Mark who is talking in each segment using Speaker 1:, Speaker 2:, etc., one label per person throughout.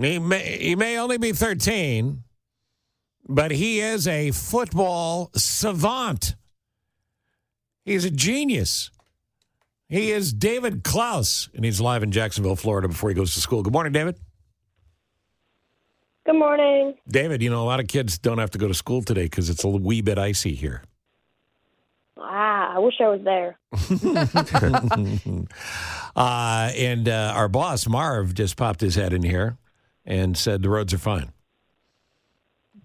Speaker 1: He may only be 13, but he is a football savant. He's a genius. He is David Klaus, and he's live in Jacksonville, Florida before he goes to school. Good morning, David.
Speaker 2: Good morning.
Speaker 1: David, a lot of kids don't have to go to school today because it's a wee bit icy here.
Speaker 2: Wow, I wish I was there.
Speaker 1: And our boss, Marv, just popped his head in here and said the roads are fine.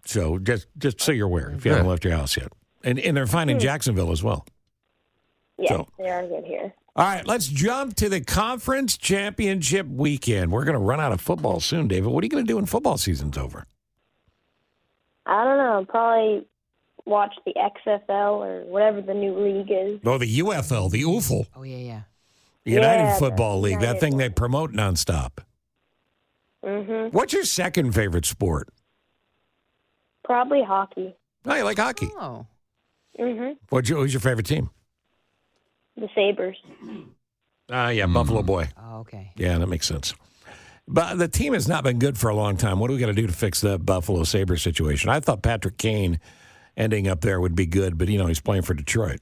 Speaker 1: So just so you're aware, if you haven't left your house yet. And they're fine in Jacksonville as well.
Speaker 2: Yes, they are good here.
Speaker 1: All right, let's jump to the conference championship weekend. We're going to run out of football soon, David. What are you going to do when football season's over?
Speaker 2: I don't know. Probably watch the XFL or whatever the new league is.
Speaker 1: Oh, the UFL, the UFL.
Speaker 3: Oh, yeah.
Speaker 1: United Football League, that thing they promote nonstop.
Speaker 2: Mm-hmm.
Speaker 1: What's your second favorite sport?
Speaker 2: Probably hockey.
Speaker 1: Oh, you like hockey?
Speaker 3: Oh.
Speaker 2: Mm-hmm.
Speaker 1: Who's your favorite team?
Speaker 2: The Sabres.
Speaker 1: Buffalo Boy.
Speaker 3: Oh, okay.
Speaker 1: Yeah, that makes sense. But the team has not been good for a long time. What do we got to do to fix the Buffalo Sabres situation? I thought Patrick Kane ending up there would be good, but, he's playing for Detroit.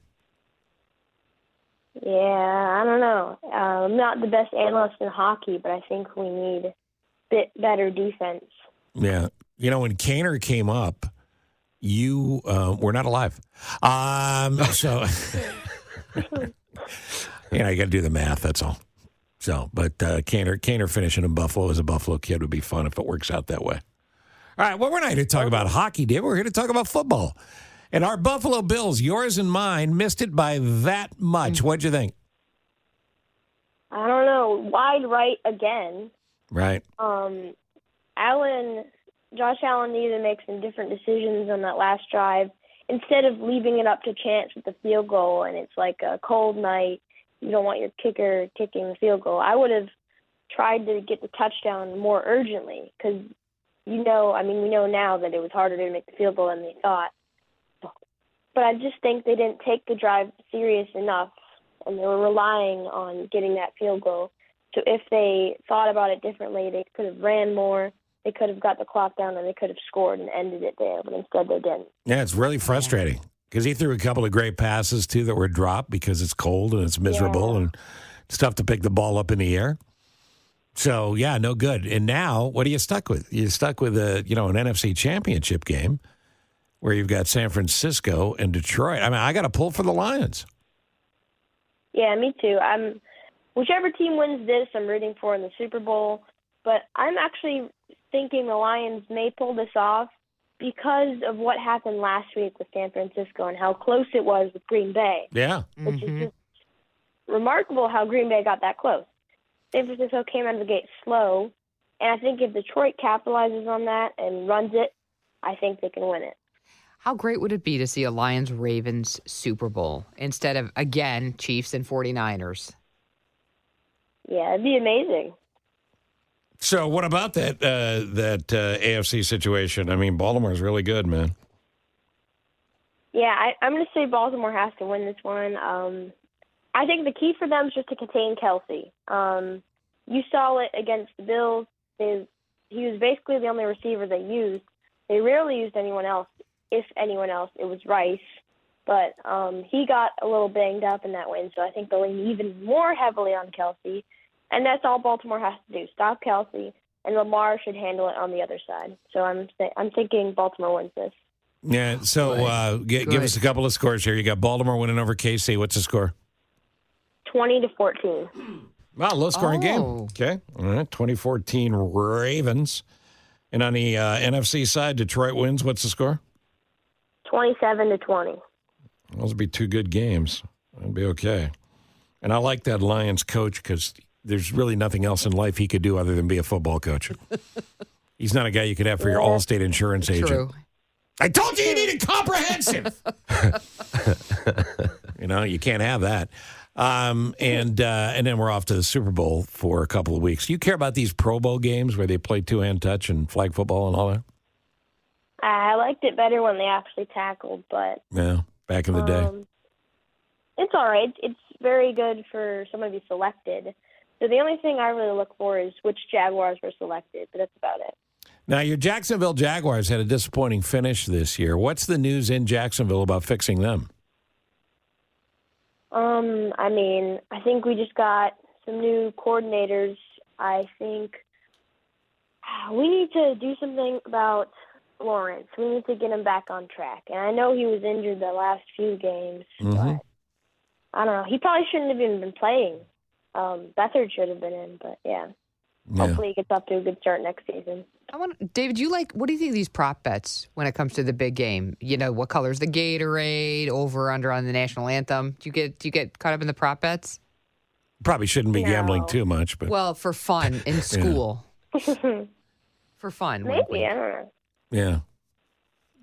Speaker 2: Yeah, I don't know. I'm not the best analyst in hockey, but I think we need a bit better defense.
Speaker 1: Yeah. When Kaner came up, you were not alive. So, you got to do the math, that's all. So, but Kaner finishing in Buffalo as a Buffalo kid would be fun if it works out that way. All right, well, we're not here to talk about hockey, Dave. We're here to talk about football. And our Buffalo Bills, yours and mine, missed it by that much. What'd you think?
Speaker 2: I don't know. Wide right again.
Speaker 1: Right.
Speaker 2: Josh Allen needed to make some different decisions on that last drive. Instead of leaving it up to chance with the field goal, and it's like a cold night, you don't want your kicker kicking the field goal. I would have tried to get the touchdown more urgently because, we know now that it was harder to make the field goal than they thought. But I just think they didn't take the drive serious enough, and they were relying on getting that field goal. So if they thought about it differently, they could have ran more, they could have got the clock down, and they could have scored and ended it there, but instead they didn't.
Speaker 1: Yeah, it's really frustrating because he threw a couple of great passes, too, that were dropped because it's cold and it's miserable and it's tough to pick the ball up in the air. So, yeah, no good. And now, what are you stuck with? You're stuck with an NFC championship game where you've got San Francisco and Detroit. I mean, I got to pull for the Lions.
Speaker 2: Yeah, me too. Whichever team wins this, I'm rooting for in the Super Bowl. But I'm actually thinking the Lions may pull this off because of what happened last week with San Francisco and how close it was with Green Bay.
Speaker 1: Yeah.
Speaker 2: Which is just remarkable how Green Bay got that close. San Francisco came out of the gate slow, and I think if Detroit capitalizes on that and runs it, I think they can win it.
Speaker 3: How great would it be to see a Lions-Ravens Super Bowl instead of, again, Chiefs and 49ers?
Speaker 2: Yeah, it'd be amazing.
Speaker 1: So what about that AFC situation? I mean, Baltimore's really good, man.
Speaker 2: Yeah, I'm going to say Baltimore has to win this one. I think the key for them is just to contain Kelsey. You saw it against the Bills. He was basically the only receiver they used. They rarely used anyone else. If anyone else, it was Rice. But he got a little banged up in that win, so I think they'll lean even more heavily on Kelsey. And that's all Baltimore has to do, stop Kelsey, and Lamar should handle it on the other side. So I'm thinking Baltimore wins this.
Speaker 1: Yeah, so give us a couple of scores here. You got Baltimore winning over KC. What's the score?
Speaker 2: 20-14.
Speaker 1: Wow, low-scoring game. Okay, all right, 2014 Ravens. And on the NFC side, Detroit wins. What's the score?
Speaker 2: 27-20.
Speaker 1: Those would be two good games. That'd be okay. And I like that Lions coach because there's really nothing else in life he could do other than be a football coach. He's not a guy you could have for your Allstate insurance agent.
Speaker 3: True.
Speaker 1: I told you needed comprehensive. You can't have that. And then we're off to the Super Bowl for a couple of weeks. Do you care about these Pro Bowl games where they play two-hand touch and flag football and all that?
Speaker 2: I liked it better when they actually tackled, but...
Speaker 1: Yeah, back in the day.
Speaker 2: It's all right. It's very good for someone to be selected. So the only thing I really look for is which Jaguars were selected, but that's about it.
Speaker 1: Now, your Jacksonville Jaguars had a disappointing finish this year. What's the news in Jacksonville about fixing them?
Speaker 2: I mean, I think we just got some new coordinators. I think we need to do something about Lawrence. We need to get him back on track. And I know he was injured the last few games, but I don't know. He probably shouldn't have even been playing. Beathard should have been in, but yeah. Hopefully he gets up to a good start next season.
Speaker 3: David, what do you think of these prop bets when it comes to the big game? You know, what color's the Gatorade, over, under on the national anthem? Do you get caught up in the prop bets?
Speaker 1: Probably shouldn't be gambling too much, but
Speaker 3: well, for fun in school. For fun.
Speaker 2: Maybe, I don't know.
Speaker 1: Yeah.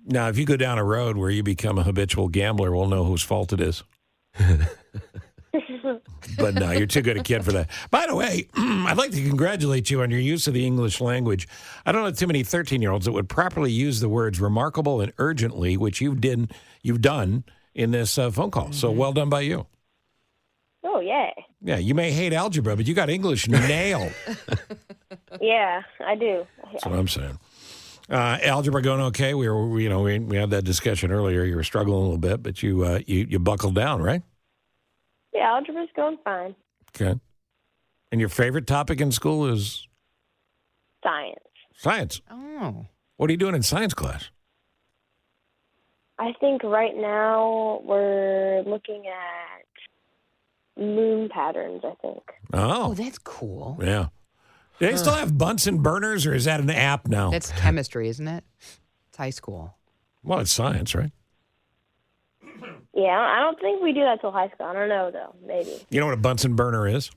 Speaker 1: Now, if you go down a road where you become a habitual gambler, we'll know whose fault it is. But no, you're too good a kid for that. By the way, I'd like to congratulate you on your use of the English language. I don't know too many 13-year-olds that would properly use the words remarkable and urgently, which you've done in this phone call. So well done by you.
Speaker 2: Oh, yeah.
Speaker 1: Yeah, you may hate algebra, but you got English nailed.
Speaker 2: Yeah, I do.
Speaker 1: That's what I'm saying. Algebra going okay? We had that discussion earlier. You were struggling a little bit, but you buckled down, right?
Speaker 2: Yeah, algebra's going fine.
Speaker 1: Okay. And your favorite topic in school is?
Speaker 2: Science.
Speaker 1: Science.
Speaker 3: Oh.
Speaker 1: What are you doing in science class?
Speaker 2: I think right now we're looking at moon patterns, I think.
Speaker 3: Oh, that's cool.
Speaker 1: Yeah. Do they still have Bunsen burners, or is that an app now?
Speaker 3: That's chemistry, isn't it? It's high school.
Speaker 1: Well, it's science, right?
Speaker 2: Yeah, I don't think we do that till high school. I don't know, though. Maybe.
Speaker 1: You know what a Bunsen burner is?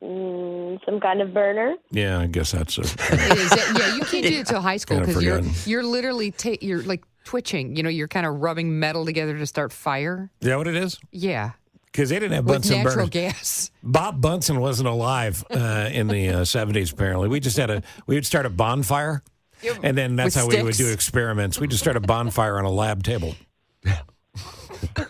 Speaker 2: Some kind of burner.
Speaker 1: Yeah, I guess that's it.
Speaker 3: It is. Yeah, you can't do it till high school
Speaker 1: Kinda
Speaker 3: because you're literally you're like twitching. You know, you're kind of rubbing metal together to start fire.
Speaker 1: Is that what it is?
Speaker 3: Yeah.
Speaker 1: Because they didn't have
Speaker 3: With
Speaker 1: Bunsen
Speaker 3: natural
Speaker 1: burners.
Speaker 3: gas.
Speaker 1: Bob Bunsen wasn't alive in the 70s, apparently. We would start a bonfire, and then that's
Speaker 3: With
Speaker 1: how we would
Speaker 3: sticks?
Speaker 1: do experiments. We just start a bonfire on a lab table.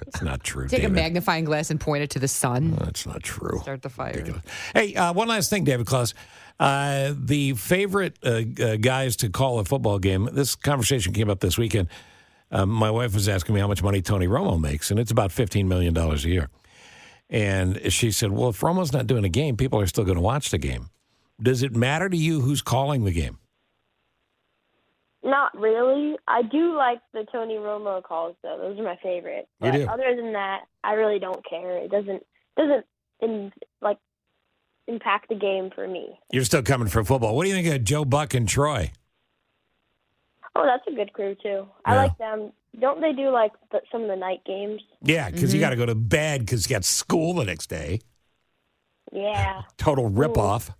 Speaker 1: It's not true,
Speaker 3: Take
Speaker 1: David.
Speaker 3: a magnifying glass and point it to the sun.
Speaker 1: That's not true.
Speaker 3: Start the fire.
Speaker 1: Ridiculous. Hey, one last thing, David Klaus. The favorite guys to call a football game, this conversation came up this weekend. My wife was asking me how much money Tony Romo makes, and it's about $15 million a year. And she said, well, if Romo's not doing a game, people are still going to watch the game. Does it matter to you who's calling the game?
Speaker 2: Not really. I do like the Tony Romo calls, though. Those are my favorite.
Speaker 1: You
Speaker 2: But
Speaker 1: do?
Speaker 2: other than that, I really don't care. It doesn't impact the game for me.
Speaker 1: You're still coming for football. What do you think of Joe Buck and Troy?
Speaker 2: Oh, that's a good crew, too. I
Speaker 1: Yeah.
Speaker 2: like them. Don't they do, some of the night games?
Speaker 1: Yeah, because you got to go to bed because you got school the next day.
Speaker 2: Yeah.
Speaker 1: Total ripoff.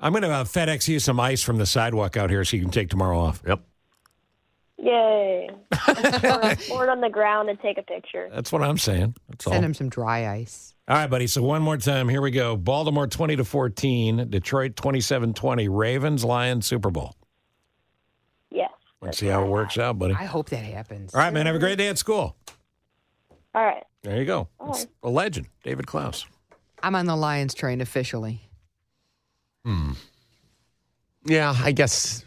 Speaker 1: I'm going to FedEx you some ice from the sidewalk out here so you can take tomorrow off.
Speaker 4: Yep.
Speaker 2: Yay. Pour it on the ground and take a picture.
Speaker 1: That's what I'm saying. That's all.
Speaker 3: Send him some dry ice.
Speaker 1: All right, buddy. So one more time. Here we go. Baltimore 20-14. Detroit 27-20. Ravens, Lions, Super Bowl.
Speaker 2: Yes.
Speaker 1: Let's see how it works out, buddy.
Speaker 3: I hope that happens.
Speaker 1: All right, man. Have a great day at school.
Speaker 2: All right.
Speaker 1: There you go.
Speaker 2: All
Speaker 1: It's
Speaker 2: right.
Speaker 1: a legend, David Klaus.
Speaker 3: I'm on the Lions train officially.
Speaker 4: Yeah, I guess.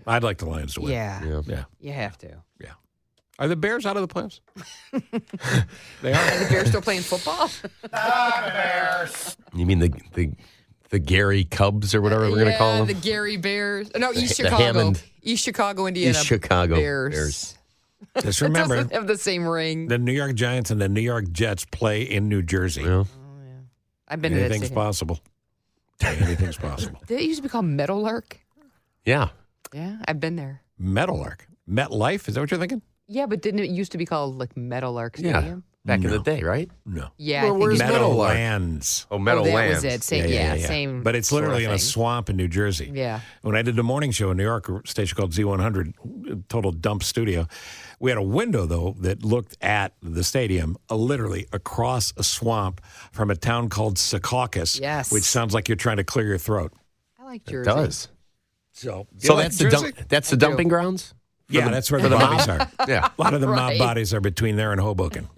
Speaker 1: I'd like the Lions to win.
Speaker 3: Yeah.
Speaker 1: Yeah.
Speaker 3: You have to.
Speaker 1: Yeah. Are the Bears out of the playoffs? They are.
Speaker 3: Are the Bears still playing football?
Speaker 4: You mean the Gary Cubs or whatever we're going to call them?
Speaker 3: The Gary Bears. No, East
Speaker 4: the
Speaker 3: Chicago.
Speaker 4: Hammond-
Speaker 3: East Chicago, Indiana.
Speaker 4: East Chicago
Speaker 3: Bears.
Speaker 4: Bears.
Speaker 1: Just
Speaker 3: It
Speaker 1: remember,
Speaker 3: doesn't have the same ring.
Speaker 1: the New York Giants and the New York Jets play in New Jersey.
Speaker 4: Well,
Speaker 3: I've been to that
Speaker 1: Anything's
Speaker 3: stadium.
Speaker 1: possible. Anything's possible.
Speaker 3: Did it used to be called Meadowlark?
Speaker 4: yeah.
Speaker 3: Yeah, I've been there.
Speaker 1: Meadowlark. MetLife? Is that what you're thinking?
Speaker 3: Yeah, but didn't it used to be called like Meadowlark
Speaker 4: Yeah.
Speaker 3: Stadium?
Speaker 4: Back in the day, right?
Speaker 1: No.
Speaker 3: Yeah,
Speaker 4: Well,
Speaker 3: I think
Speaker 4: where's
Speaker 3: it-
Speaker 4: Meadowlark?
Speaker 1: Meadowlands.
Speaker 4: Oh,
Speaker 3: Oh,
Speaker 4: Meadowlands.
Speaker 3: that was it. Same, same.
Speaker 1: But it's
Speaker 3: sort of
Speaker 1: literally in a
Speaker 3: thing.
Speaker 1: swamp in New Jersey.
Speaker 3: Yeah.
Speaker 1: When I did the morning show in New York, a station called Z100, total dump studio, we had a window, though, that looked at the stadium literally across a swamp from a town called Secaucus,
Speaker 3: Yes.
Speaker 1: which sounds like you're trying to clear your throat.
Speaker 3: I like
Speaker 4: It
Speaker 3: Jersey.
Speaker 4: does.
Speaker 1: So
Speaker 4: So that's the dumping grounds?
Speaker 1: Yeah, that's where the bodies are.
Speaker 4: Yeah.
Speaker 1: A lot of the mob
Speaker 3: Right.
Speaker 1: bodies are between there and Hoboken.